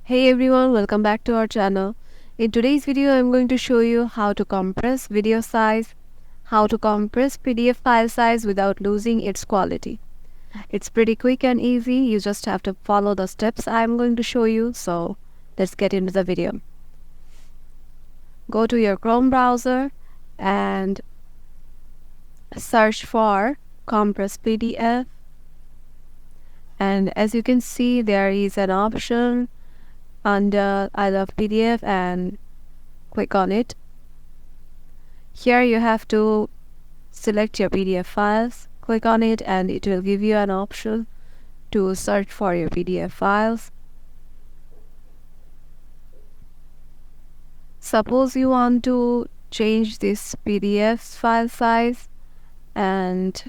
Hey everyone, welcome back to our channel. In today's video, I'm going to show you how to compress video size, how to compress PDF file size without losing its quality. It's pretty quick and easy. You just have to follow the steps I'm going to show you. So let's get into the video. Go to your Chrome browser and search for compress PDF. And as you can see, there is an option under I love PDF and click on it. Here you have to select your PDF files, click on it, and it will give you an option to search for your PDF files. Suppose you want to change this PDF file size, and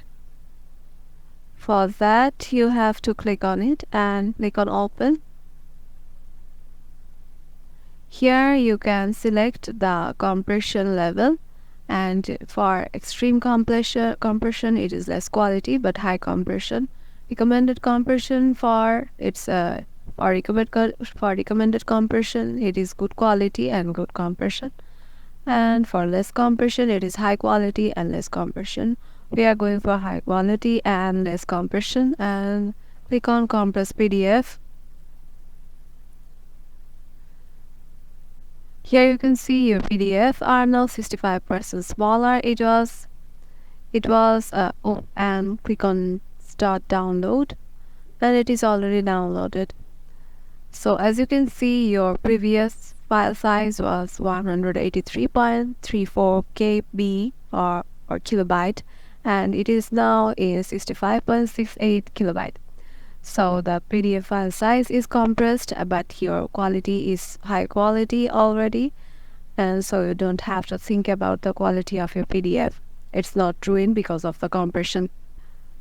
for that you have to click on it and click on open. Here you can select the compression level, and for extreme compression it is less quality, but high compression, recommended compression for recommended compression it is good quality and good compression, and for less compression it is high quality and less compression. We are going for high quality and less compression and click on compress PDF. Here you can see your PDF are now 65% smaller. It was and click on start download, and it is already downloaded. So as you can see, your previous file size was 183.34 KB or kilobyte, and it is now a 65.68 kilobyte. So the PDF file size is compressed, but your quality is high quality already, and so you don't have to think about the quality of your PDF. It's not ruined because of the compression.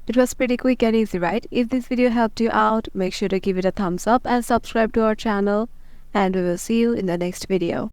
It was pretty quick and easy, right? If this video helped you out, make sure to give it a thumbs up and subscribe to our channel, and we will see you in the next video.